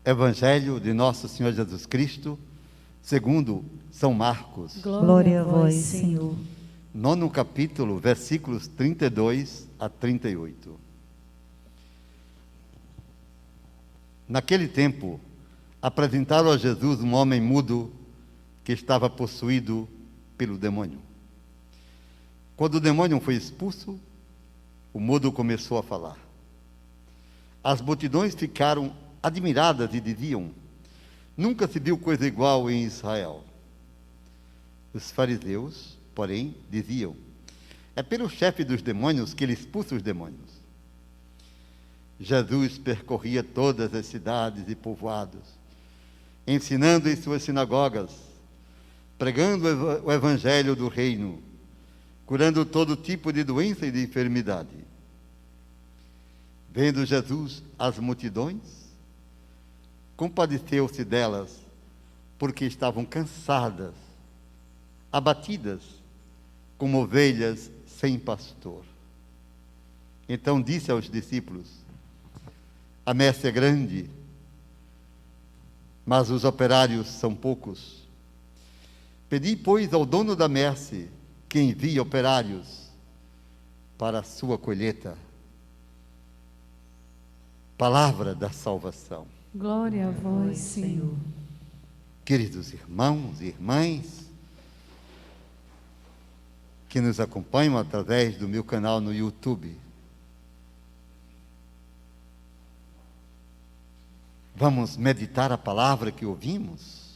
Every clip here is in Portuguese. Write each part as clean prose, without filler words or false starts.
Evangelho de Nosso Senhor Jesus Cristo, segundo São Marcos. Glória a vós, Senhor. 9º capítulo, versículos 32 a 38. Naquele tempo, apresentaram a Jesus um homem mudo que estava possuído pelo demônio. Quando o demônio foi expulso, o mudo começou a falar. As multidões ficaram admiradas e diziam: nunca se viu coisa igual em Israel. Os fariseus, porém, diziam: é pelo chefe dos demônios que ele expulsa os demônios. Jesus percorria todas as cidades e povoados, ensinando em suas sinagogas, pregando o evangelho do reino, curando todo tipo de doença e de enfermidade. Vendo Jesus as multidões, compadeceu-se delas, porque estavam cansadas, abatidas, como ovelhas sem pastor. Então disse aos discípulos: a messe é grande, mas os operários são poucos. Pedi, pois, ao dono da messe que envie operários para a sua colheita. Palavra da salvação. Glória a vós, Senhor. Queridos irmãos e irmãs que nos acompanham através do meu canal no YouTube, vamos meditar a palavra que ouvimos?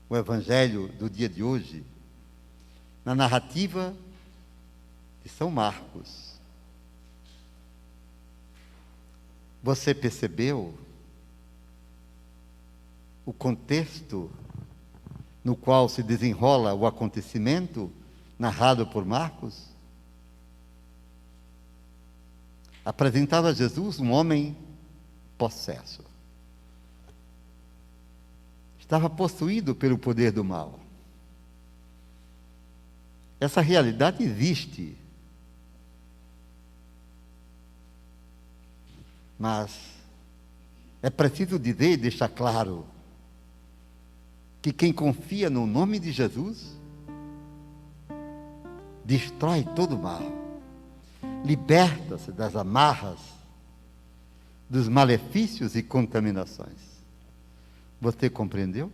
O Evangelho do dia de hoje, na narrativa de São Marcos. Você percebeu o contexto no qual se desenrola o acontecimento narrado por Marcos? Apresentava a Jesus um homem possesso. Estava possuído pelo poder do mal. Essa realidade existe. Mas é preciso dizer e deixar claro que quem confia no nome de Jesus destrói todo o mal, liberta-se das amarras, dos malefícios e contaminações. Você compreendeu?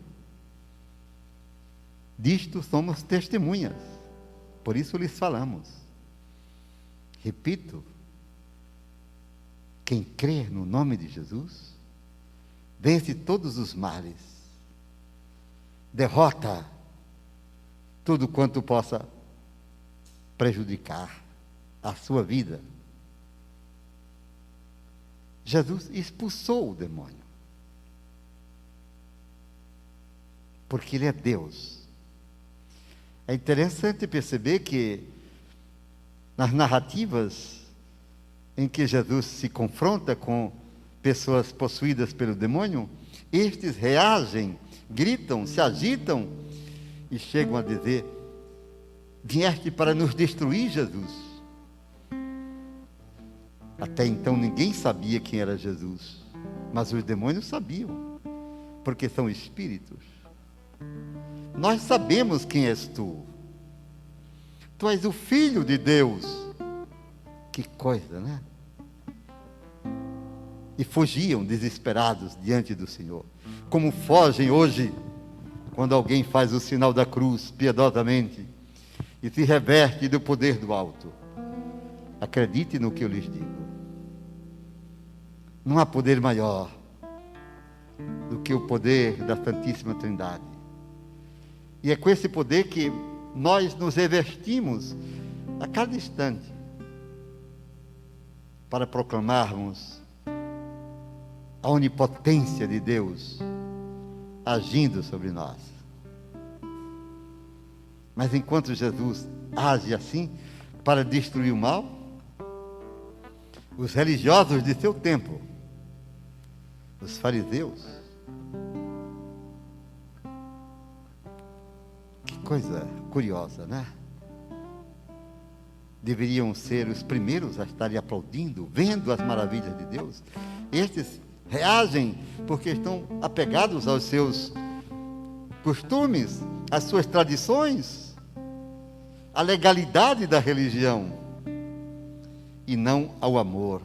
Disto somos testemunhas, por isso lhes falamos. Repito, quem crê no nome de Jesus, vence todos os males, derrota tudo quanto possa prejudicar a sua vida. Jesus expulsou o demônio, porque Ele é Deus. É interessante perceber que nas narrativas em que Jesus se confronta com pessoas possuídas pelo demônio, estes reagem, gritam, se agitam e chegam a dizer: vieste para nos destruir, Jesus. Até então ninguém sabia quem era Jesus, mas os demônios sabiam, porque são espíritos. Nós sabemos quem és tu. Tu és o Filho de Deus. Que coisa, né? E fugiam desesperados diante do Senhor, como fogem hoje quando alguém faz o sinal da cruz piedosamente e se reverte do poder do alto. Acredite no que eu lhes digo. Não há poder maior do que o poder da Santíssima Trindade. E é com esse poder que nós nos revestimos a cada instante para proclamarmos a onipotência de Deus agindo sobre nós. Mas enquanto Jesus age assim para destruir o mal, os religiosos de seu tempo, os fariseus, que coisa curiosa, né? Deveriam ser os primeiros a estarem aplaudindo, vendo as maravilhas de Deus. Estes reagem porque estão apegados aos seus costumes, às suas tradições, à legalidade da religião e não ao amor.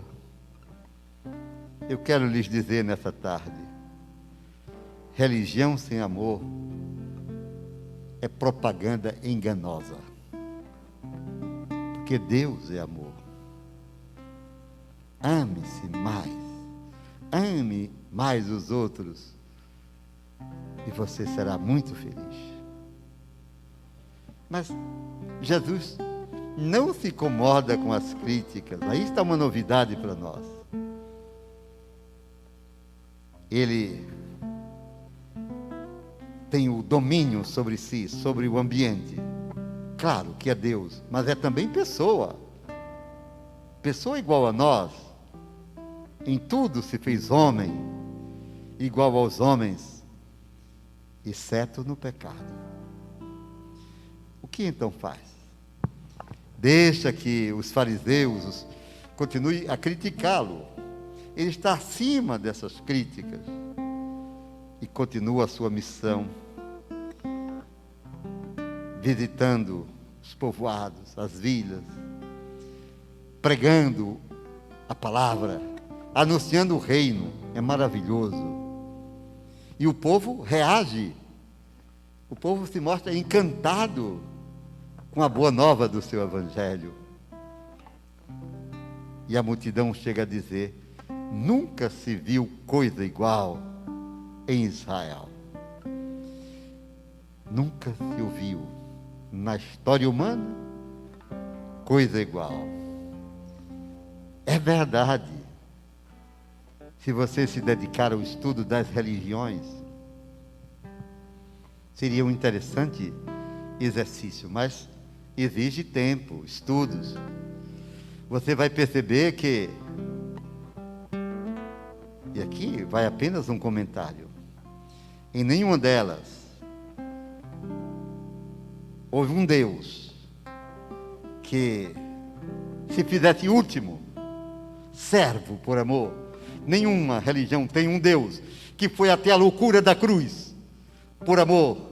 Eu quero lhes dizer nessa tarde, religião sem amor é propaganda enganosa. Porque Deus é amor. Ame-se mais. Ame mais os outros. E você será muito feliz. Mas Jesus não se incomoda com as críticas. Aí está uma novidade para nós. Ele tem o domínio sobre si, sobre o ambiente. Claro que é Deus, mas é também pessoa. Pessoa igual a nós. Em tudo se fez homem, igual aos homens, exceto no pecado. O que então faz? Deixa que os fariseus continuem a criticá-lo. Ele está acima dessas críticas e continua a sua missão, visitando os povoados, as vilas, pregando a palavra, anunciando o reino. É maravilhoso. E o povo reage. O povo se mostra encantado com a boa nova do seu evangelho. E a multidão chega a dizer: nunca se viu coisa igual em Israel. Nunca se ouviu na história humana coisa igual. É verdade. Se você se dedicar ao estudo das religiões, seria um interessante exercício, mas exige tempo, estudos. Você vai perceber que, e aqui vai apenas um comentário, em nenhuma delas houve um Deus que se fizesse último, servo por amor. Nenhuma religião tem um Deus que foi até a loucura da cruz por amor,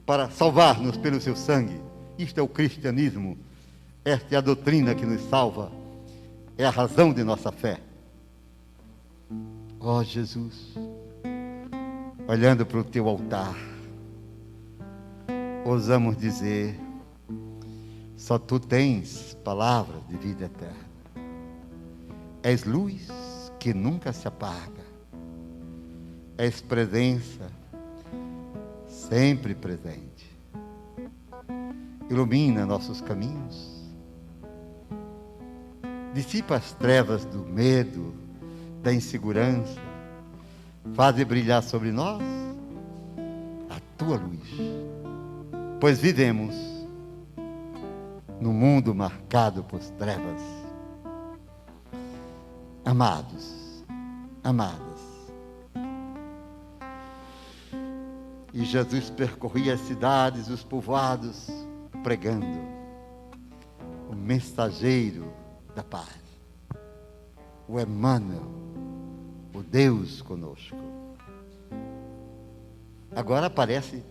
para salvar-nos pelo seu sangue. Isto é o cristianismo. Esta é a doutrina que nos salva. É a razão de nossa fé. Ó Jesus, olhando para o teu altar, ousamos dizer: só tu tens palavras de vida eterna. És luz que nunca se apaga. És presença sempre presente. Ilumina nossos caminhos. Dissipa as trevas do medo, da insegurança. Faze brilhar sobre nós a tua luz. Pois vivemos num mundo marcado por trevas. Amados, amadas. E Jesus percorria as cidades, os povoados, pregando o mensageiro da paz, o Emmanuel, o Deus conosco. Agora aparece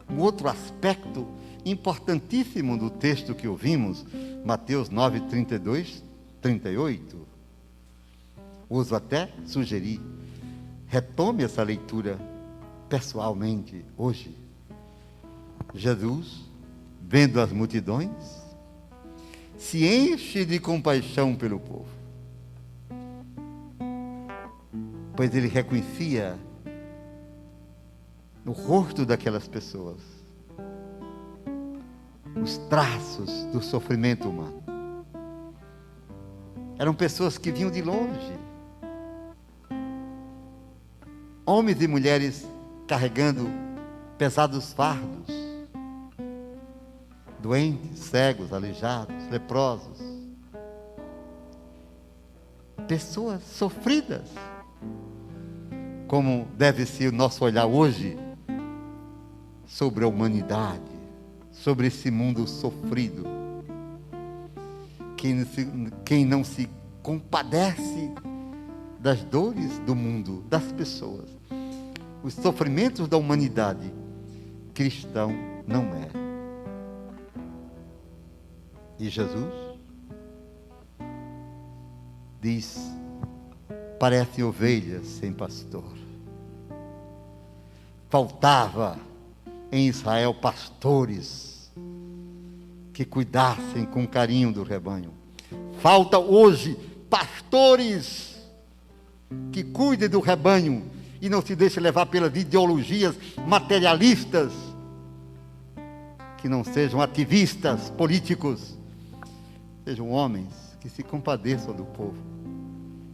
um outro aspecto importantíssimo do texto que ouvimos, Mateus 9, 32, 38. Uso até sugerir, retome essa leitura pessoalmente hoje. Jesus, vendo as multidões, se enche de compaixão pelo povo, pois ele reconhecia no rosto daquelas pessoas os traços do sofrimento humano. Eram pessoas que vinham de longe, homens e mulheres carregando pesados fardos, doentes, cegos, aleijados, leprosos, pessoas sofridas, como deve ser o nosso olhar hoje sobre a humanidade, sobre esse mundo sofrido. Quem não se compadece das dores do mundo, das pessoas, os sofrimentos da humanidade, cristão não é. E Jesus diz: parecem ovelhas sem pastor. Faltava em Israel pastores que cuidassem com carinho do rebanho. Falta hoje pastores que cuidem do rebanho e não se deixem levar pelas ideologias materialistas, que não sejam ativistas políticos, sejam homens que se compadeçam do povo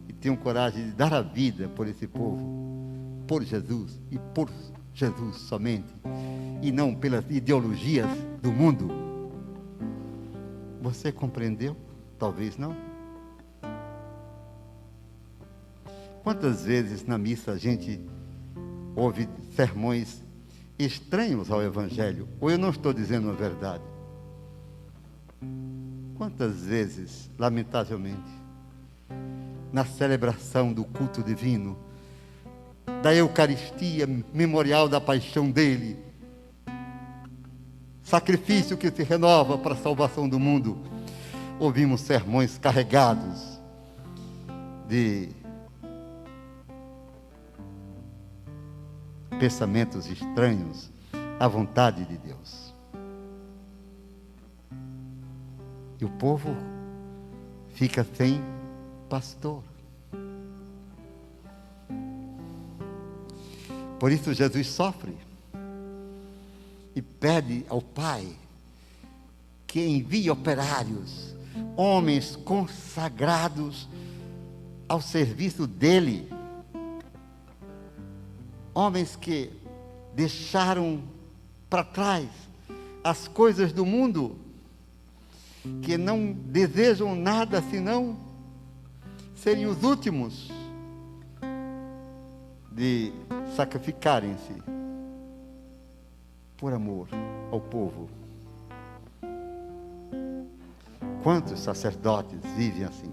e tenham coragem de dar a vida por esse povo, por Jesus e por Jesus somente, e não pelas ideologias do mundo. Você compreendeu? Talvez não. Quantas vezes na missa a gente ouve sermões estranhos ao Evangelho? Ou eu não estou dizendo a verdade? Quantas vezes, lamentavelmente, na celebração do culto divino, da Eucaristia, memorial da paixão dele, sacrifício que se renova para a salvação do mundo, ouvimos sermões carregados de pensamentos estranhos à vontade de Deus. E o povo fica sem pastor. Por isso Jesus sofre e pede ao Pai que envie operários, homens consagrados ao serviço dele, homens que deixaram para trás as coisas do mundo, que não desejam nada senão serem os últimos de sacrificarem-se por amor ao povo. Quantos sacerdotes vivem assim?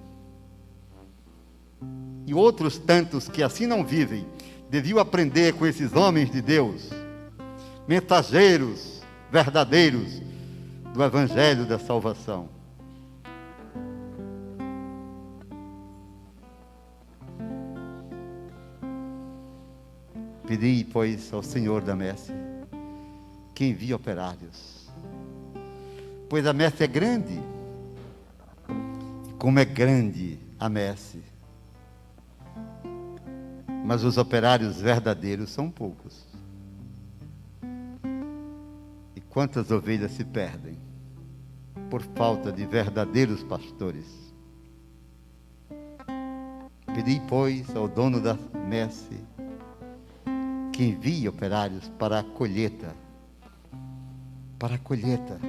E outros tantos que assim não vivem, deviam aprender com esses homens de Deus, mensageiros verdadeiros do Evangelho da salvação. Pedi, pois, ao Senhor da messe que envie operários, pois a messe é grande. Como é grande a messe, mas os operários verdadeiros são poucos. E quantas ovelhas se perdem por falta de verdadeiros pastores? Pedi, pois, ao dono da messe que envie operários para a colheita. Para a colheita.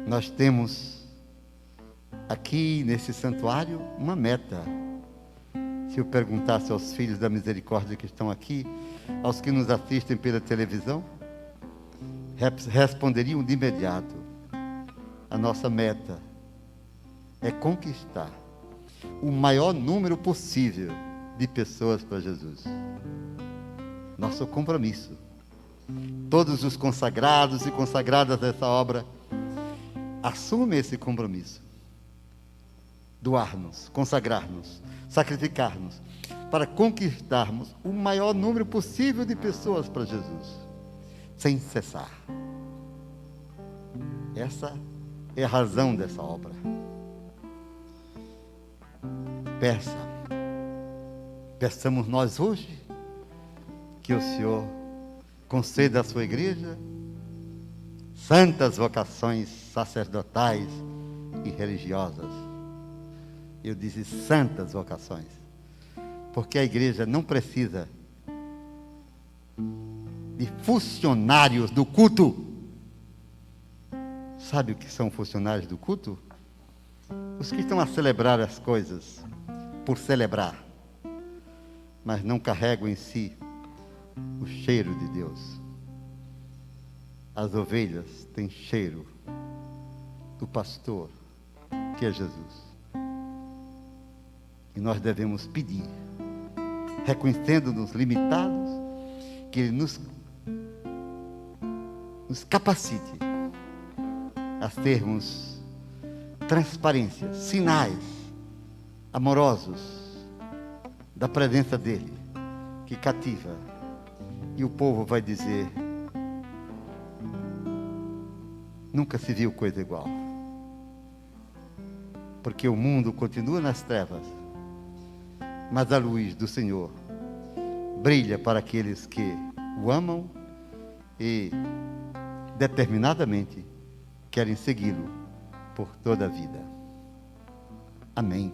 Nós temos aqui nesse santuário uma meta. Se eu perguntasse aos filhos da misericórdia que estão aqui, aos que nos assistem pela televisão, responderiam de imediato: a nossa meta é conquistar o maior número possível de pessoas para Jesus. Nosso compromisso. Todos os consagrados e consagradas dessa obra assumem esse compromisso. Doar-nos, consagrar-nos, sacrificar-nos, para conquistarmos o maior número possível de pessoas para Jesus, sem cessar. Essa é a razão dessa obra. Peçamos nós hoje que o Senhor conceda à sua igreja santas vocações sacerdotais e religiosas. Eu disse santas vocações, porque a igreja não precisa de funcionários do culto. Sabe o que são funcionários do culto? Os que estão a celebrar as coisas por celebrar, mas não carregam em si o cheiro de Deus. As ovelhas têm cheiro do pastor, que é Jesus. E nós devemos pedir, reconhecendo-nos limitados, que Ele nos capacite a termos transparência, sinais amorosos da presença dEle, que cativa. E o povo vai dizer: nunca se viu coisa igual. Porque o mundo continua nas trevas, mas a luz do Senhor brilha para aqueles que o amam e determinadamente querem segui-lo por toda a vida. Amém.